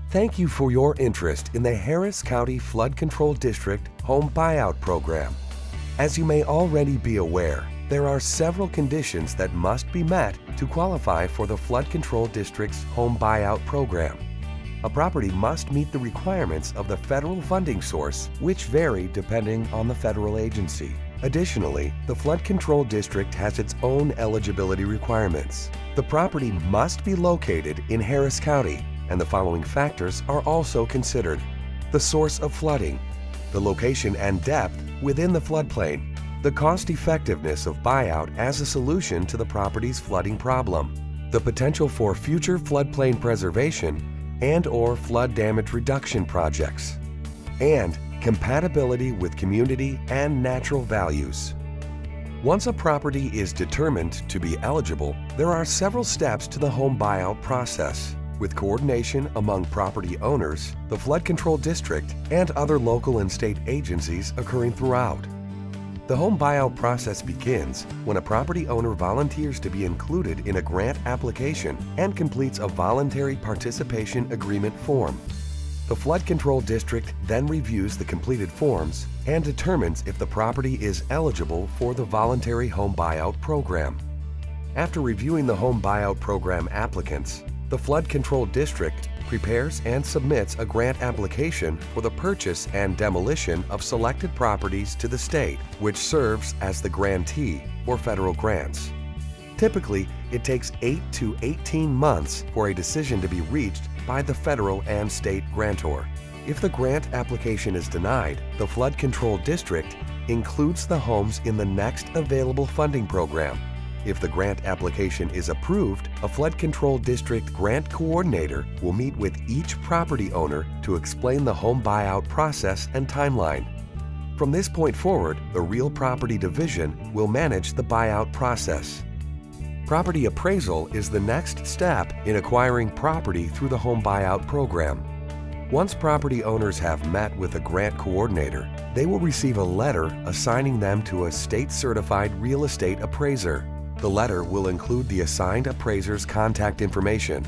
Thank you for your interest in the Harris County Flood Control District Home Buyout Program. As you may already be aware, there are several conditions that must be met to qualify for the Flood Control District's Home Buyout Program. A property must meet the requirements of the federal funding source, which vary depending on the federal agency. Additionally, the Flood Control District has its own eligibility requirements. The property must be located in Harris County, and the following factors are also considered: the source of flooding, the location and depth within the floodplain, the cost-effectiveness of buyout as a solution to the property's flooding problem, the potential for future floodplain preservation and/or flood damage reduction projects, and compatibility with community and natural values. Once a property is determined to be eligible, there are several steps to the home buyout process, with coordination among property owners, the Flood Control District, and other local and state agencies occurring throughout. The home buyout process begins when a property owner volunteers to be included in a grant application and completes a voluntary participation agreement form. The Flood Control District then reviews the completed forms and determines if the property is eligible for the voluntary home buyout program. After reviewing the home buyout program applicants, the Flood Control District prepares and submits a grant application for the purchase and demolition of selected properties to the state, which serves as the grantee for federal grants. Typically, it takes 8 to 18 months for a decision to be reached by the federal and state grantor. If the grant application is denied, the Flood Control District includes the homes in the next available funding program. If the grant application is approved, a Flood Control District grant coordinator will meet with each property owner to explain the home buyout process and timeline. From this point forward, the Real Property Division will manage the buyout process. Property appraisal is the next step in acquiring property through the home buyout program. Once property owners have met with a grant coordinator, they will receive a letter assigning them to a state-certified real estate appraiser. The letter will include the assigned appraiser's contact information.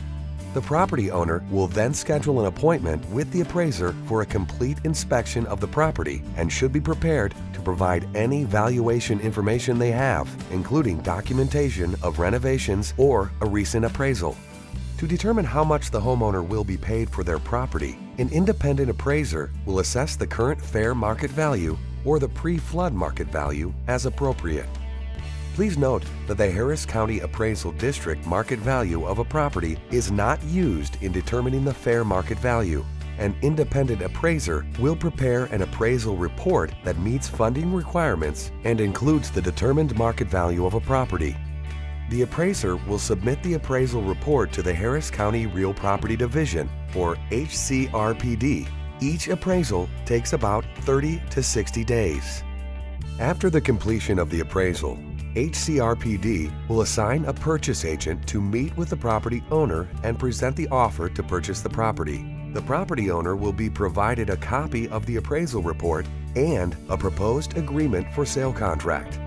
The property owner will then schedule an appointment with the appraiser for a complete inspection of the property and should be prepared to provide any valuation information they have, including documentation of renovations or a recent appraisal. To determine how much the homeowner will be paid for their property, an independent appraiser will assess the current fair market value or the pre-flood market value as appropriate. Please note that the Harris County Appraisal District market value of a property is not used in determining the fair market value. An independent appraiser will prepare an appraisal report that meets funding requirements and includes the determined market value of a property. The appraiser will submit the appraisal report to the Harris County Real Property Division, or HCRPD. Each appraisal takes about 30 to 60 days. After the completion of the appraisal, HCRPD will assign a purchase agent to meet with the property owner and present the offer to purchase the property. The property owner will be provided a copy of the appraisal report and a proposed agreement for sale contract.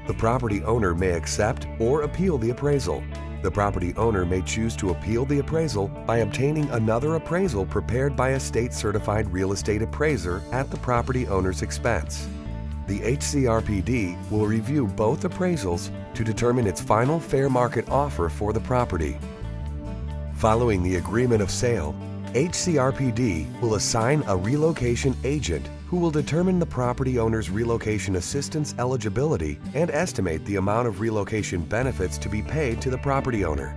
The property owner may accept or appeal the appraisal. The property owner may choose to appeal the appraisal by obtaining another appraisal prepared by a state-certified real estate appraiser at the property owner's expense. The HCRPD will review both appraisals to determine its final fair market offer for the property. Following the agreement of sale, HCRPD will assign a relocation agent who will determine the property owner's relocation assistance eligibility and estimate the amount of relocation benefits to be paid to the property owner.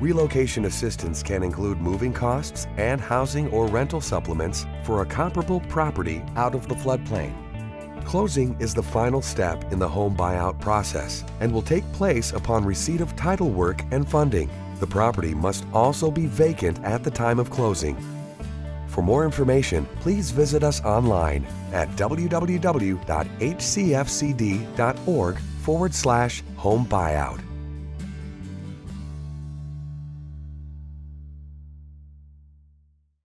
Relocation assistance can include moving costs and housing or rental supplements for a comparable property out of the floodplain. Closing is the final step in the home buyout process and will take place upon receipt of title work and funding. The property must also be vacant at the time of closing. For more information, please visit us online at www.hcfcd.org/home buyout.